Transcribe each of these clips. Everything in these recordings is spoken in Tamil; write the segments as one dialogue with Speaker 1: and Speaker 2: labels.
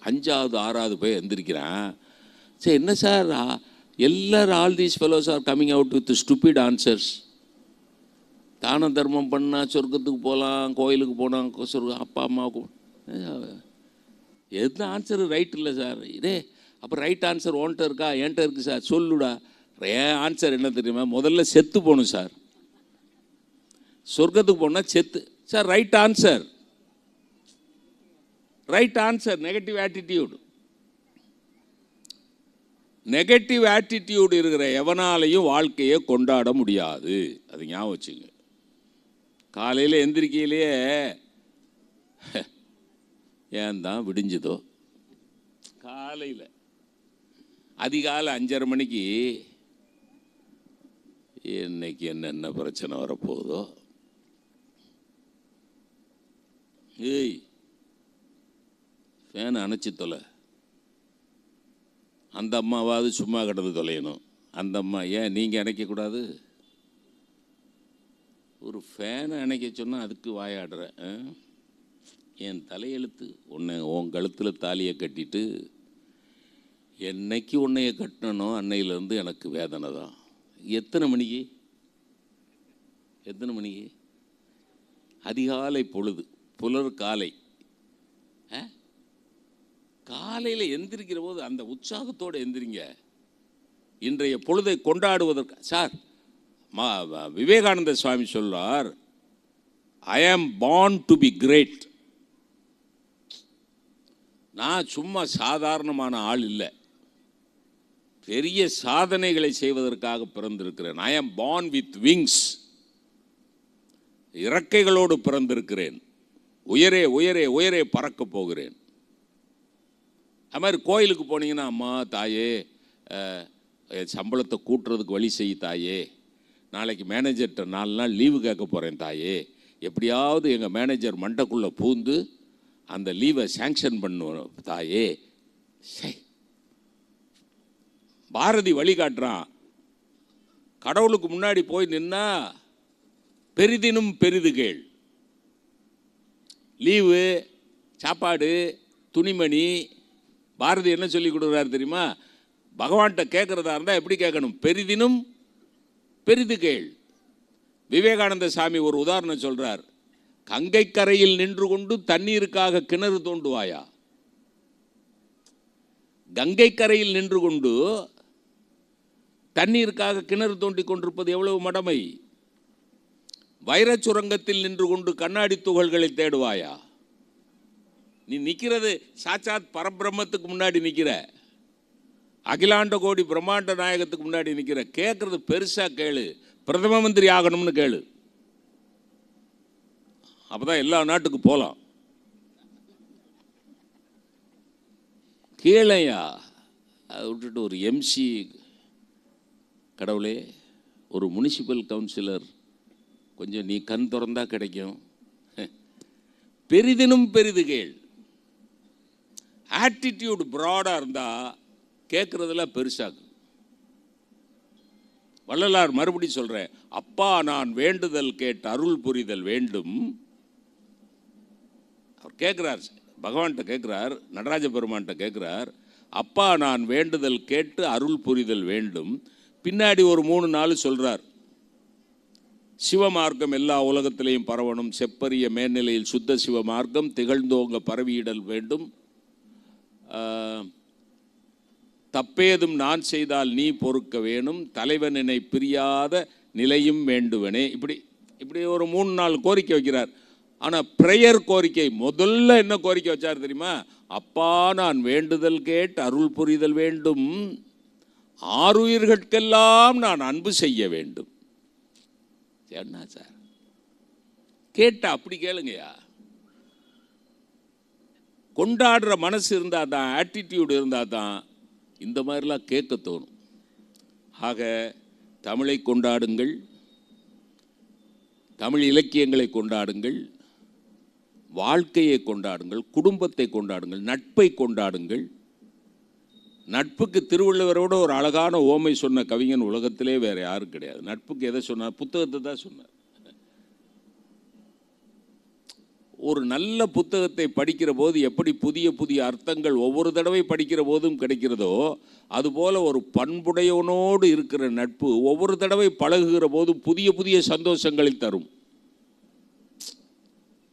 Speaker 1: 5வது 6வது போய் எந்திரிக்கிறான். சரி என்ன சார் எல்லாரும் all these fellows are coming out with stupid answers. தான தர்மம் பண்ணால் சொர்க்கத்துக்கு போகலாம், கோயிலுக்கு போனால் சொர்க்கம், அப்பா அம்மாவுக்கு எந்த ஆன்சரு ரைட் இல்லை சார். இதே அப்போ ரைட் ஆன்சர் ஓன்ட்ட இருக்கா? என்கிட்ட இருக்குது சார். சொல்லுடா. ஏன் ஆன்சர் என்ன தெரியுமா? முதல்ல செத்து போகணும் சார். சொர்க்கத்துக்கு போனால் செத்து sir. Right answer, right answer. Negative attitude, negative attitude இருக்கிற எவனாலையும் வாழ்க்கையை கொண்டாட முடியாது. அது ஞாபகம் வச்சுங்க. காலையில் எந்திரிக்கையிலேயே ஏன் தான் விடிஞ்சதோ, காலையில் அதிகாலை 5:30 மணிக்கு இன்னைக்கு என்னென்ன பிரச்சனை வரப்போகுதோ, ஏய் ஃபேனை அணைச்சி தொலை. அந்த அம்மாவாவது சும்மா கிடந்து தொலையணும். அந்த அம்மா ஏன் நீங்கள் அணைக்கக்கூடாது? ஒரு ஃபேனை அணைக்க சொன்னால் அதுக்கு வாயாடுற. என் தலையெழுத்து. உன் கழுத்தில் தாலியை கட்டிட்டு என்னைக்கு உன்னைய கட்டணனோ அன்னையிலேருந்து எனக்கு வேதனை தான். எத்தனை மணிக்கு? அதிகாலை பொழுது, புலர் காலை. காலையில் எந்திரிக்கிற போது அந்த உற்சாகத்தோடு எந்திரிங்க. இன்றைய பொழுதை கொண்டாடுவதற்கு சார் விவேகானந்த சுவாமி சொல்றார், ஐ ஆம் born டு பி கிரேட். நான் சும்மா சாதாரணமான ஆள் இல்லை, பெரிய சாதனைகளை செய்வதற்காக பிறந்திருக்கிறேன். ஐ ஆம் born வித் விங்ஸ். இறக்கைகளோடு பிறந்திருக்கிறேன். உயரே உயரே உயரே பறக்க போகிறேன். அது மாதிரி கோயிலுக்கு போனீங்கன்னா, அம்மா தாயே சம்பளத்தை கூட்டுறதுக்கு வழி செய் தாயே, நாளைக்கு மேனேஜர்கிட்ட 4 நாள் லீவு கேட்க போகிறேன் தாயே, எப்படியாவது எங்கள் மேனேஜர் மண்டைக்குள்ளே பூந்து அந்த லீவை சேங்ஷன் பண்ணுவோம் தாயே. பாரதி வழிகாட்டுறான். கடவுளுக்கு முன்னாடி போய் நின்னா பெரிதினும் பெரிது கேள். லீவு, சாப்பாடு, துணிமணி. பாரதி என்ன சொல்லி கொடுக்குறாரு தெரியுமா? பகவான்கிட்ட கேட்குறதா இருந்தால் எப்படி கேட்கணும்? பெரிதினும் பெரிது கேள். விவேகானந்த சாமி ஒரு உதாரணம் சொல்கிறார். கங்கை கரையில் நின்று கொண்டு தண்ணீருக்காக கிணறு தோண்டுவாயா? கங்கை கரையில் நின்று கொண்டு தண்ணீருக்காக கிணறு தோண்டி கொண்டிருப்பது எவ்வளவு மடமை. வைரச் சுரங்கத்தில் நின்று கொண்டு கண்ணாடி துகள்களை தேடுவாயா? நீ நிற்கிறது சாட்சாத் பரபிரம்மத்துக்கு முன்னாடி நிற்கிற, அகிலாண்ட கோடி பிரம்மாண்ட நாயகத்துக்கு முன்னாடி நிற்கிற. கேட்கறது பெருசா கேளு. பிரதம மந்திரி ஆகணும்னு கேளு, அப்பதான் எல்லா நாட்டுக்கு போகலாம். கேளையா, அதை விட்டுட்டு ஒரு எம்சி, கடவுளே ஒரு முனிசிபல் கவுன்சிலர் கொஞ்சம் நீ கண் திறந்தா கிடைக்கும். பெரிதினும் பெரிது கேள். ஆட்டிடியூட் ப்ராடாக இருந்தால் கேட்குறதுல பெருசாகும். வள்ளலார் மறுபடி சொல்கிறேன், அப்பா நான் வேண்டுதல் கேட்டு அருள் புரிதல் வேண்டும். அவர் கேட்குறார், பகவான்கிட்ட கேட்குறார், நடராஜ பெருமான்கிட்ட கேட்குறார், அப்பா நான் வேண்டுதல் கேட்டு அருள் புரிதல் வேண்டும். பின்னாடி ஒரு 3-4 சொல்கிறார். சிவமார்க்கம் எல்லா உலகத்திலையும் பரவணும், செப்பரிய மேல்நிலையில் சுத்த சிவமார்க்கம் திகழ்ந்தோங்க பரவியிடல் வேண்டும், தப்பேதும் நான் செய்தால் நீ பொறுக்க வேணும், தலைவன் என்னை பிரியாத நிலையும் வேண்டுவனே. இப்படி ஒரு 3-4 கோரிக்கை வைக்கிறார். ஆனால் ப்ரேயர் கோரிக்கை முதல்ல என்ன கோரிக்கை வச்சார் தெரியுமா? அப்பா நான் வேண்டுதல் கேட்டு அருள் புரிதல் வேண்டும், ஆருயிர்கட்கெல்லாம் நான் அன்பு செய்ய வேண்டும். என்ன சார் கேட்டா அப்படி கேளுங்கயா. கொண்டாடுற மனசு இருந்தால் தான், ஆட்டிடியூடு இருந்தால் தான் இந்த மாதிரிலாம் கேட்க தோணும். ஆக தமிழை கொண்டாடுங்கள், தமிழ் இலக்கியங்களை கொண்டாடுங்கள், வாழ்க்கையை கொண்டாடுங்கள், குடும்பத்தை கொண்டாடுங்கள், நட்பை கொண்டாடுங்கள். நட்புக்கு திருவள்ளுவரோட ஒரு அழகான ஓமை சொன்ன கவிஞன் உலகத்திலே வேறு யாரும் கிடையாது. நட்புக்கு எதை சொன்னார்? புத்தகத்தை தான் சொன்னார். ஒரு நல்ல புத்தகத்தை படிக்கிற போது எப்படி புதிய புதிய அர்த்தங்கள் ஒவ்வொரு தடவை படிக்கிற போதும் கிடைக்கிறதோ, அதுபோல் ஒரு பண்புடையவனோடு இருக்கிற நட்பு ஒவ்வொரு தடவை பழகுகிற போது புதிய புதிய சந்தோஷங்களை தரும்.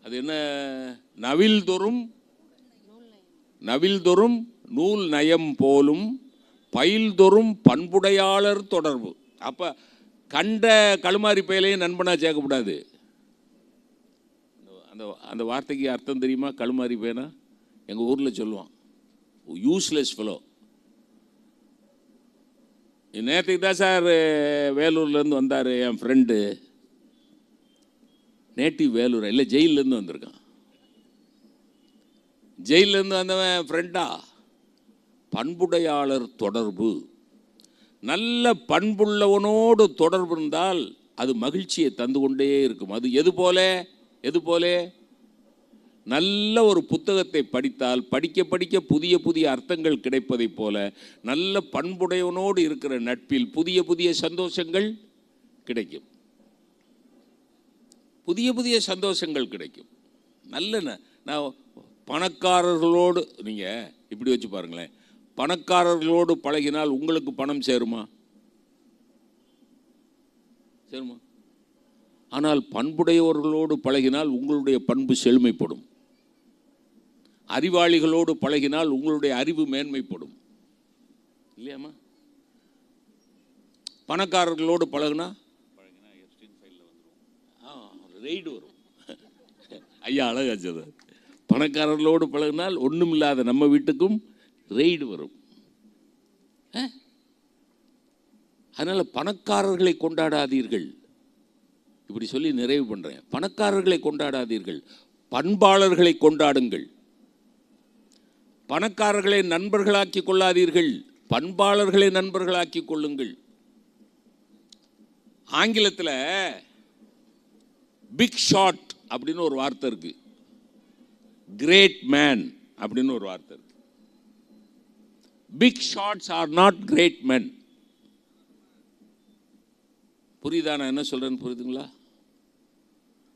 Speaker 1: அது என்ன? நவில்தொறும் நூல் நயம் போலும் பயில்தொறும் பண்புடையாளர் தொடர்பு. அப்போ கண்ட கழுமாரி பயலையும் நண்பனாக சேர்க்கக்கூடாது. அந்த வார்த்தைக்கு அர்த்தம் தெரியுமா? கழுமாரி பையனா எங்கள் ஊரில் சொல்லுவான், யூஸ்லெஸ் ஃபெலோ. நேற்றுக்கு தான் சார் வேலூர்லேருந்து வந்தார் என் ஃப்ரெண்டு. நேட்டிவ் வேலூர் இல்லை, ஜெயிலேருந்து வந்திருக்கான். ஜெயிலேருந்து வந்தவன் ஃப்ரெண்டா? பண்புடையாளர் தொடர்பு. நல்ல பண்புள்ளவனோடு தொடர்பு இருந்தால் அது மகிழ்ச்சியை தந்து கொண்டே இருக்கும். அது எது போல நல்ல ஒரு புத்தகத்தை படித்தால் படிக்க படிக்க புதிய புதிய அர்த்தங்கள் கிடைப்பதைப் போல நல்ல பண்புடையவனோடு இருக்கிற நட்பில் புதிய புதிய சந்தோஷங்கள் கிடைக்கும். புதிய புதிய சந்தோஷங்கள் கிடைக்கும். நான் பணக்காரர்களோடு நீங்கள் இப்படி வச்சு பாருங்களேன், பணக்காரர்களோடு பழகினால் உங்களுக்கு பணம் சேருமா? ஆனால் பண்புடையவர்களோடு பழகினால் உங்களுடைய பண்பு செழுமைப்படும். அறிவாளிகளோடு பழகினால் உங்களுடைய அறிவு மேன்மைப்படும். இல்லையாம்மா? பணக்காரர்களோடு பழகினா ரெய்டு வரும். ஐயா அழகாச்சது. பணக்காரர்களோடு பழகினால் ஒன்றும் இல்லாத நம்ம வீட்டுக்கும் ரெய்டு வரும். அதனால் பணக்காரர்களை கொண்டாடாதீர்கள். இப்படி சொல்லி நிறைவு பண்ணுறேன். பணக்காரர்களை கொண்டாடாதீர்கள், பண்பாளர்களை கொண்டாடுங்கள். பணக்காரர்களை நண்பர்களாக்கி கொள்ளாதீர்கள், பண்பாளர்களை நண்பர்களாக்கி கொள்ளுங்கள். ஆங்கிலத்தில் பிக் ஷாட் அப்படின்னு ஒரு வார்த்தை இருக்கு, கிரேட் மேன் அப்படின்னு ஒரு வார்த்தை இருக்கு. Big shots are not great men. புரியுதா நான் என்ன சொல்றேன்னு? புரியுதுங்களா?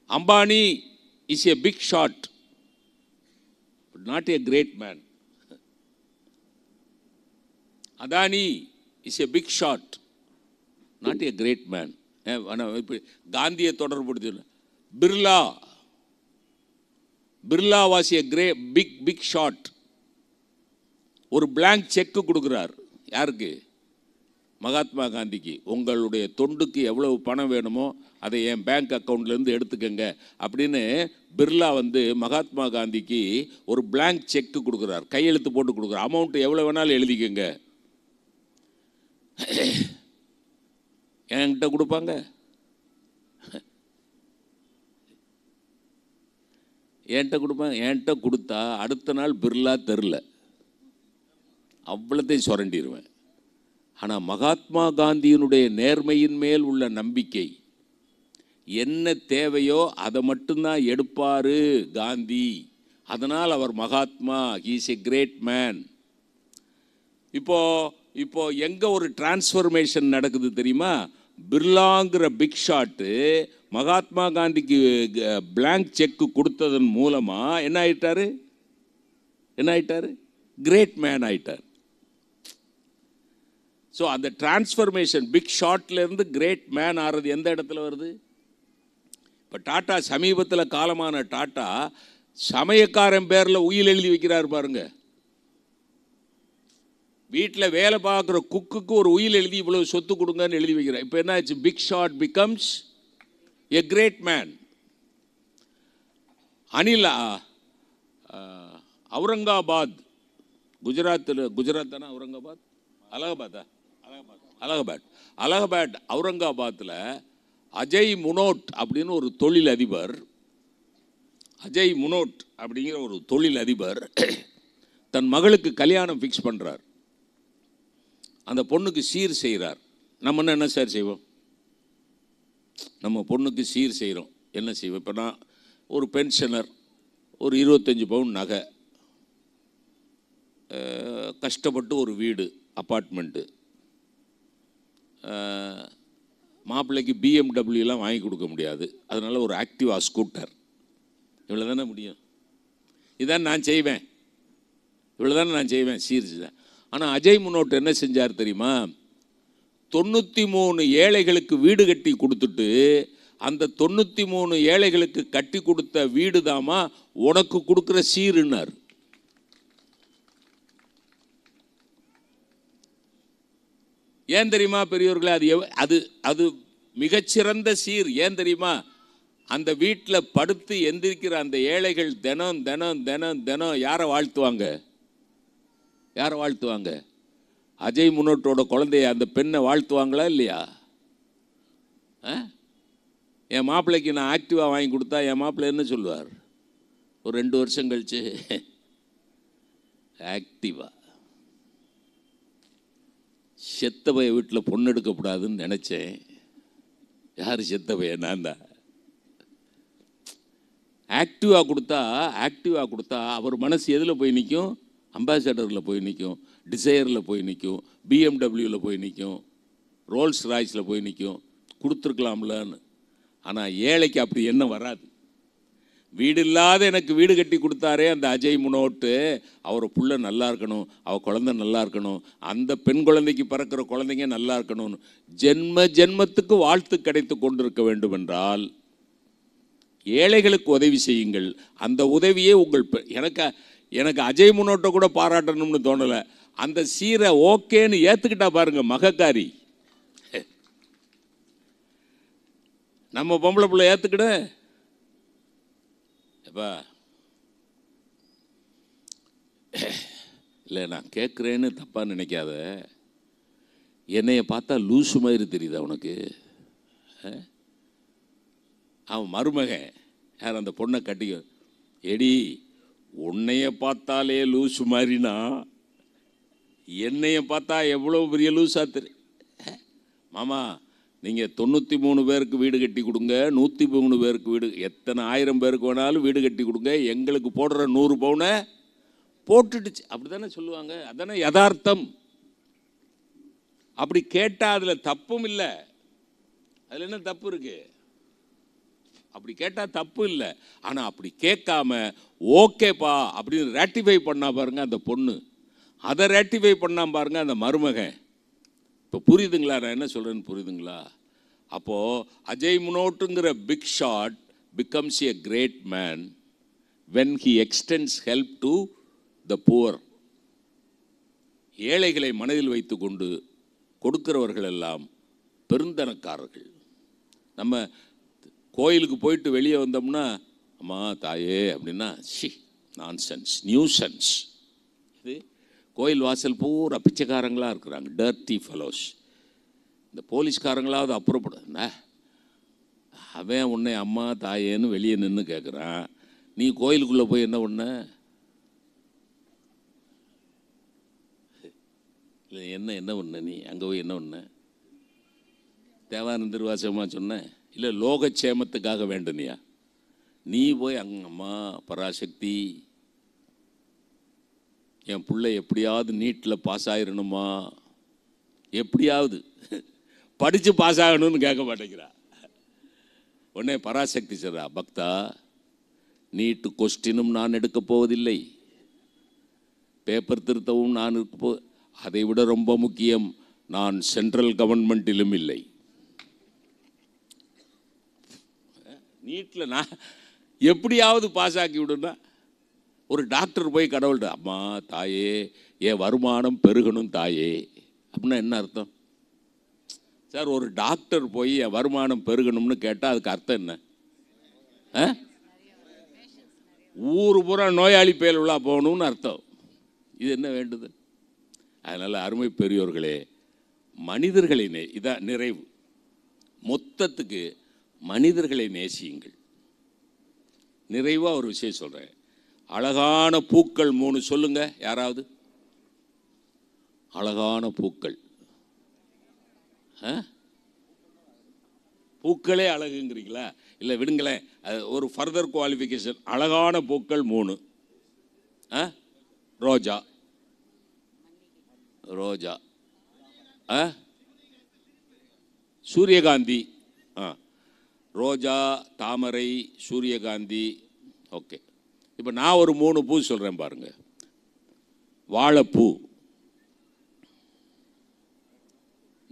Speaker 1: Ambani is a big shot, not a great man. Adani is a big shot, not a great man. காந்தியை தொடர்புடுத்தி Birla was a big shot. ஒரு பிளாங்க் செக் கொடுக்குறார். யாருக்கு? மகாத்மா காந்திக்கு. உங்களுடைய தொண்டுக்கு எவ்வளவு பணம் வேணுமோ அதை என் பேங்க் அக்கௌண்ட்லேருந்து எடுத்துக்கங்க அப்படின்னு பிர்லா மகாத்மா காந்திக்கு ஒரு பிளாங்க் செக் கொடுக்குறார், கையெழுத்து போட்டு கொடுக்குறார். அமௌண்ட் எவ்வளோ வேணாலும் எழுதிக்கங்க. என்கிட்ட கொடுப்பாங்க? என்கிட்ட கொடுப்பாங்க? என்கிட்ட கொடுத்தா அடுத்த நாள் பிர்லா தெரில, அவ்வளோத்தையும் சுரண்டிடுவேன். ஆனால் மகாத்மா காந்தியினுடைய நேர்மையின் மேல் உள்ள நம்பிக்கை, என்ன தேவையோ அதை மட்டும்தான் எடுப்பார் காந்தி. அதனால் அவர் Mahatma, he is a great man. இப்போ எங்கே ஒரு டிரான்ஸ்ஃபர்மேஷன் நடக்குது தெரியுமா? பிர்லாங்கிற பிக் ஷாட்டு மகாத்மா காந்திக்கு பிளாங்க் செக் கொடுத்ததன் மூலமாக என்ன ஆயிட்டாரு? கிரேட் மேன் ஆயிட்டார். ஸோ அந்த டிரான்ஸ்ஃபர்மேஷன் பிக் ஷாட்லேருந்து கிரேட் மேன் ஆகிறது எந்த இடத்துல வருது? இப்போ டாட்டா சமீபத்தில் காலமான டாட்டா சமயக்காரன் பேரில் உயில் எழுதி வைக்கிறார் பாருங்க. வீட்டில் வேலை பார்க்குற குக்குக்கு ஒரு உயில் எழுதி இவ்வளோ சொத்து கொடுங்கன்னு எழுதி வைக்கிறார். இப்போ என்ன ஆச்சு? Big shot becomes a great man. Aurangabad, Gujarat தானே? அலகாபாத் அவுரங்காபாத்தில் அஜய் முனோட் அப்படின்னு ஒரு தொழில் அதிபர் தன் மகளுக்கு கல்யாணம் ஃபிக்ஸ் பண்ணுறார். அந்த பொண்ணுக்கு சீர் செய்கிறார். நம்ம என்ன சார் செய்வோம்? நம்ம பொண்ணுக்கு சீர் செய்கிறோம், என்ன செய்வோம்? இப்போ நான் ஒரு பென்ஷனர், ஒரு 25 பவுன் நகை, கஷ்டப்பட்டு ஒரு வீடு, அப்பார்ட்மெண்ட்டு, மாப்பிள்ளைக்கு பிஎம்டபிள்யூலாம் வாங்கி கொடுக்க முடியாது, அதனால் ஒரு ஆக்டிவா ஸ்கூட்டர், இவ்வளோ தானே முடியும், இதான் நான் செய்வேன், இவ்வளோ தானே நான் செய்வேன், சீர்ஸ். ஆனால் அஜய் முனோட் என்ன செஞ்சார் தெரியுமா? 93 ஏழைகளுக்கு வீடு கட்டி கொடுத்துட்டு, அந்த 93 ஏழைகளுக்கு கட்டி கொடுத்த வீடு தாமா உனக்கு கொடுக்குற சீருன்னார். ஏன் தெரியுமா பெரியவர்களே? அது அது மிகச்சிறந்த சீர். ஏன் தெரியுமா? அந்த வீட்டில் படுத்து எந்திரிக்கிற அந்த ஏழைகள் தினம் தினம் தினம் தினம் யாரை வாழ்த்துவாங்க? யாரை வாழ்த்துவாங்க? அஜய் முனோட்டோட குழந்தைய அந்த பெண்ணை வாழ்த்துவாங்களா இல்லையா? என் மாப்பிள்ளைக்கு நான் ஆக்டிவாக வாங்கி கொடுத்தா என் மாப்பிள்ளை என்ன சொல்லுவார்? ஒரு 2 வருஷம் கழிச்சு, ஆக்டிவா செத்த பைய வீட்டில் பொண்ணு எடுக்கக்கூடாதுன்னு நினச்சேன். யார் செத்த பைய? நான் தான். ஆக்டிவாக கொடுத்தா அவர் மனசு எதில் போய் நிற்கும்? அம்பாசடரில் போய் நிற்கும், டிசையரில் போய் நிற்கும், பிஎம்டபிள்யூவில் போய் நிற்கும், ரோல்ஸ் ராய்ஸில் போய் நிற்கும். கொடுத்துருக்கலாம்லன்னு. ஆனால் ஏழைக்கு அப்படி என்ன வராது. வீடு இல்லாத எனக்கு வீடு கட்டி கொடுத்தாரே அந்த அஜய் முனோட்டு, அவர் புள்ள நல்லா இருக்கணும், அவள் குழந்தை நல்லா இருக்கணும், அந்த பெண் குழந்தைக்கு பிறக்கிற குழந்தைங்க நல்லா இருக்கணும்னு ஜென்ம ஜென்மத்துக்கு வாழ்த்து கிடைத்து கொண்டிருக்க வேண்டும் என்றால் ஏழைகளுக்கு உதவி செய்யுங்கள். அந்த உதவியே உங்கள் எனக்கு அஜய் முனோட்டை கூட பாராட்டணும்னு தோணலை. அந்த சீரை ஓகேன்னு ஏற்றுக்கிட்டா பாருங்க மகக்காரி. நம்ம பொம்பளை பிள்ளை ஏற்றுக்கிட எப்பா இல்லை, நான் கேட்குறேன்னு தப்பாக நினைக்காத. என்னைய பார்த்தா லூசு மாதிரி தெரியுதா உனக்கு? அவன் மருமகன் யார் அந்த பொண்ணை கட்டிக்க, எடி உன்னைய பார்த்தாலே லூசு மாதிரினா என்னைய பார்த்தா எவ்வளோ பெரிய லூஸா தெரியும். மாமா நீங்கள் 93 பேருக்கு வீடு கட்டி கொடுங்க, 103 பேருக்கு வீடு, எத்தனை 1000 பேருக்கு வேணாலும் வீடு கட்டி கொடுங்க, எங்களுக்கு போடுற 100 பவுனை போட்டுடுச்சு. அப்படி தானே சொல்லுவாங்க. அதானே யதார்த்தம். அப்படி கேட்டால் அதில் தப்பும் இல்லை. அதில் என்ன தப்பு இருக்கு? அப்படி கேட்டால் தப்பு இல்லை. ஆனால் அப்படி கேட்காம ஓகேப்பா அப்படின்னு ரேட்டிஃபை பண்ணா பாருங்க அந்த பொண்ணு, அதை ரேட்டிஃபை பண்ணா பாருங்க அந்த மருமகன். இப்போ புரியுதுங்களா நான் என்ன சொல்கிறேன்னு? புரியுதுங்களா? அப்போது அஜய் முனோட்டுங்கிற big shot becomes a great man when he extends help to the poor. ஏழைகளை மனதில் வைத்து கொண்டு கொடுக்கிறவர்கள் எல்லாம் பெருந்தனக்காரர்கள். நம்ம கோயிலுக்கு போயிட்டு வெளியே வந்தோம்னா அம்மா தாயே அப்படின்னா நான்சென்ஸ், நியூசென்ஸ். இது கோயில் வாசல் பூரா பிச்சைக்காரங்களாக இருக்கிறாங்க, டர்ட்டி ஃபெலோஸ். இந்த போலீஸ்காரங்களாவது அப்புறப்படுதுண்ணா, அவன் உன்னை அம்மா தாயேன்னு வெளியே நின்று கேட்குறான். நீ கோயிலுக்குள்ளே போய் என்ன பண்ண? இல்லை என்ன பண்ண? நீ அங்கே போய் என்ன பண்ண? தேவானந்த திருவாசகமாக சொன்ன? இல்லை லோகக்ஷேமத்துக்காக வேண்டுனியா? நீ போய் அம்மா பராசக்தி என் பிள்ளை எப்படியாவது நீட்டில் பாஸ் ஆகிடணுமா, எப்படியாவது படித்து பாஸ் ஆகணும்னு கேட்க மாட்டேங்கிறா. உடனே பராசக்தி சொல்றா, பக்தா நீட்டு கொஸ்டினும் நான் எடுக்கப் போவதில்லை, பேப்பர் திருத்தவும் நான் அதை விட ரொம்ப முக்கியம், நான் சென்ட்ரல் கவர்மெண்ட்டிலும் இல்லை. நீட்டில் நான் எப்படியாவது பாஸ் ஆக்கி விடுனா, ஒரு டாக்டர் போய் கடவுள்கிட்ட அம்மா தாயே என் வருமானம் பெருகணும் தாயே அப்படின்னா என்ன அர்த்தம்? சார் ஒரு டாக்டர் போய் என் வருமானம் பெருகணும்னு கேட்டால் அதுக்கு அர்த்தம் என்ன? ஊர் பூரா நோயாளி பேருள்ளா போகணும்னு அர்த்தம். இது என்ன வேண்டுது? அதனால் அருமை பெரியோர்களே, மனிதர்களை இதான் நிறைவு. மொத்தத்துக்கு மனிதர்களை நேசியுங்கள். நிறைவாக ஒரு விஷயம் சொல்கிறேன். அழகான பூக்கள் 3 சொல்லுங்க யாராவது. அழகான பூக்கள், பூக்களே அழகுங்கிறீங்களா? இல்லை விடுங்களேன், அது ஒரு ஃபர்தர் குவாலிஃபிகேஷன். அழகான பூக்கள் 3. ரோஜா, ரோஜா, சூரியகாந்தி, ரோஜா, தாமரை, சூரியகாந்தி, ஓகே, இப்போ நான் ஒரு 3 பூ சொல்கிறேன் பாருங்க. வாழைப்பூ.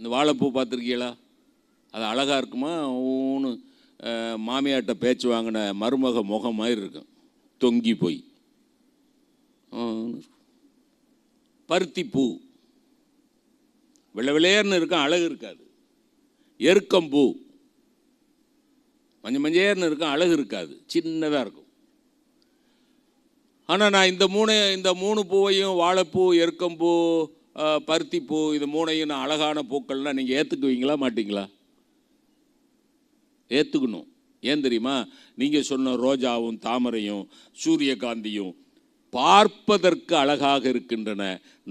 Speaker 1: இந்த வாழைப்பூ பார்த்துருக்கீங்களா? அது அழகாக இருக்குமா? ஊன்னு மாமியார்கிட்ட பேச்சு வாங்கின மருமக முகம் மாதிரி இருக்கும், தொங்கி போய். பருத்திப்பூ வெள்ளை வெள்ளையர்னு இருக்கும், அழகு இருக்காது. எருக்கம்பூ மஞ்சள் மஞ்சேர்னு இருக்கும், அழகு இருக்காது, சின்னதாக இருக்கும். ஆனால் நான் இந்த மூணு பூவையும், வாழைப்பூ, எருக்கம்பூ, பருத்திப்பூ, இது மூணையும் நான் அழகான பூக்கள்னால் நீங்கள் ஏற்றுக்குவீங்களா மாட்டிங்களா? ஏற்றுக்கணும். ஏன் தெரியுமா? நீங்கள் சொன்ன ரோஜாவும் தாமரையும் சூரியகாந்தியும் பார்ப்பதற்கு அழகாக இருக்கின்றன.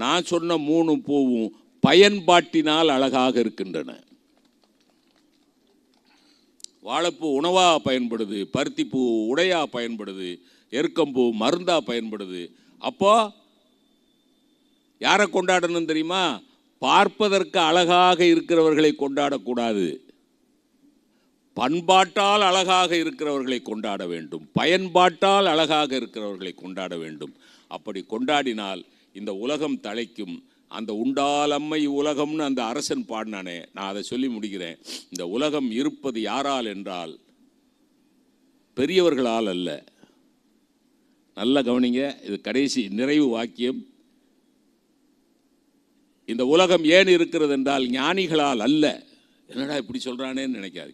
Speaker 1: நான் சொன்ன 3 பூவும் பயன்பாட்டினால் அழகாக இருக்கின்றன. வாழைப்பூ உணவாக பயன்படுது, பருத்திப்பூ உடையாக பயன்படுது, எருக்கம்பூ மருந்தாக பயன்படுது. அப்போ யாரை கொண்டாடணும் தெரியுமா? பார்ப்பதற்கு அழகாக இருக்கிறவர்களை கொண்டாடக்கூடாது, பண்பாட்டால் அழகாக இருக்கிறவர்களை கொண்டாட வேண்டும், பயன்பாட்டால் அழகாக இருக்கிறவர்களை கொண்டாட வேண்டும். அப்படி கொண்டாடினால் இந்த உலகம் தழைக்கும். அந்த உண்டாலம்மை உலகம்னு அந்த அரசன் பாடினானே, நான் அதை சொல்லி முடிக்கிறேன். இந்த உலகம் இருப்பது யாரால் என்றால் பெரியவர்களால் அல்ல. நல்லா கவனிங்க, இது கடைசி நிறைவு வாக்கியம். இந்த உலகம் ஏன் இருக்கிறது என்றால் ஞானிகளால் அல்ல. என்னடா இப்படி சொல்றானேன்னு நினைக்காது.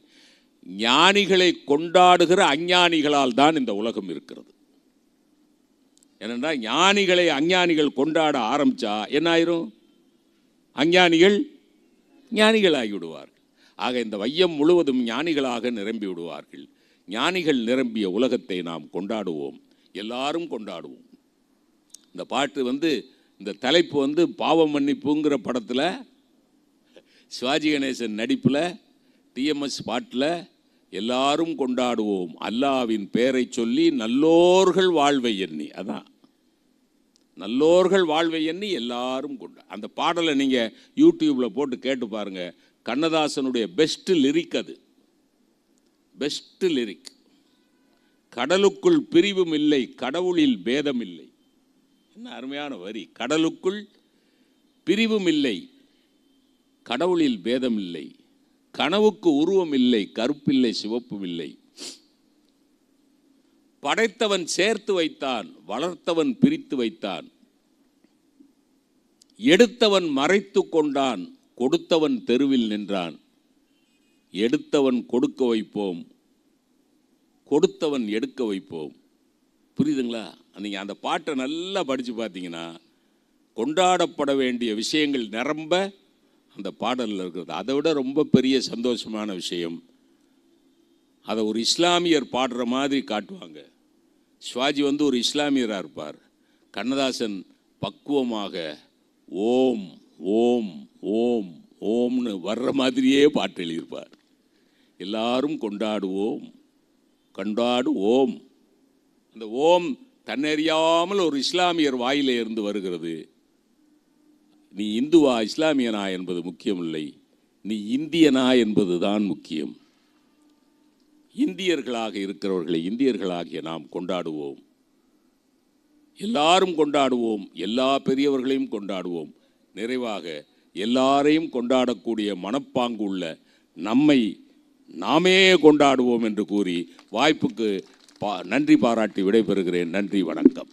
Speaker 1: ஞானிகளை கொண்டாடுகிற அஞ்ஞானிகளால் தான் இந்த உலகம் இருக்கிறது. ஏனென்றால் ஞானிகளை அஞ்ஞானிகள் கொண்டாட ஆரம்பிச்சா என்ன ஆயிரும்? அஞ்ஞானிகள் ஞானிகள் ஆகிவிடுவார்கள். ஆக இந்த வையம் முழுவதும் ஞானிகளாக நிரம்பி விடுவார்கள். ஞானிகள் நிரம்பிய உலகத்தை நாம் கொண்டாடுவோம், எல்லாரும் கொண்டாடுவோம். இந்த பாட்டு இந்த தலைப்பு பாவ மன்னிப்புங்கிற படத்தில் சிவாஜி கணேசன் நடிப்பில் டிஎம்எஸ் பாட்டில் எல்லாரும் கொண்டாடுவோம் அல்லாவின் பெயரை சொல்லி நல்லோர்கள் வாழ்வை எண்ணி. அதான் நல்லோர்கள் வாழ்வை எண்ணி எல்லாரும் அந்த பாடலை நீங்கள் யூடியூப்பில் போட்டு கேட்டு பாருங்கள். கண்ணதாசனுடைய பெஸ்ட் லிரிக் அது, பெஸ்ட் லிரிக். கடலுக்குள் பிரிவும் இல்லை, கடவுளில் பேதம் இல்லை. என்ன அருமையான வரி! கடலுக்குள் பிரிவும் இல்லை, கடவுளில் பேதம் இல்லை, கனவுக்கு உருவம் இல்லை, கருப்பில்லை சிவப்பும் இல்லை, படைத்தவன் சேர்த்து வைத்தான், வளர்த்தவன் பிரித்து வைத்தான், எடுத்தவன் மறைத்து கொண்டான், கொடுத்தவன் தெருவில் நின்றான், எடுத்தவன் கொடுக்க வைப்போம், கொடுத்தவன் எடுக்க வைப்போம். புரியுதுங்களா? நீங்கள் அந்த பாட்டை நல்லா படித்து பார்த்தீங்கன்னா கொண்டாடப்பட வேண்டிய விஷயங்கள் நிரம்ப அந்த பாடலில் இருக்கிறது. அதை விட ரொம்ப பெரிய சந்தோஷமான விஷயம், அதை ஒரு இஸ்லாமியர் பாடுற மாதிரி காட்டுவாங்க. சிவாஜி ஒரு இஸ்லாமியராக இருப்பார், கண்ணதாசன் பக்குவமாக ஓம் ஓம் ஓம் ஓம்னு வர்ற மாதிரியே பாட்டு எழுதியிருப்பார். எல்லாரும் கொண்டாடுவோம் கொண்டாடுவோம். அந்த ஓம் தன்னறியாமல் ஒரு இஸ்லாமியர் வாயிலே இருந்து வருகிறது. நீ இந்துவா இஸ்லாமியனா என்பது முக்கியமில்லை, நீ இந்தியனா என்பது தான் முக்கியம். இந்தியர்களாக இருக்கிறவர்களை இந்தியர்களாகிய நாம் கொண்டாடுவோம், எல்லாரும் கொண்டாடுவோம், எல்லா பெரியவர்களையும் கொண்டாடுவோம். நிறைவாக எல்லாரையும் கொண்டாடக்கூடிய மனப்பாங்கு உள்ள நம்மை நாமே கொண்டாடுவோம் என்று கூறி வாய்ப்புக்கு நன்றி பாராட்டி விடைபெறுகிறேன். நன்றி, வணக்கம்.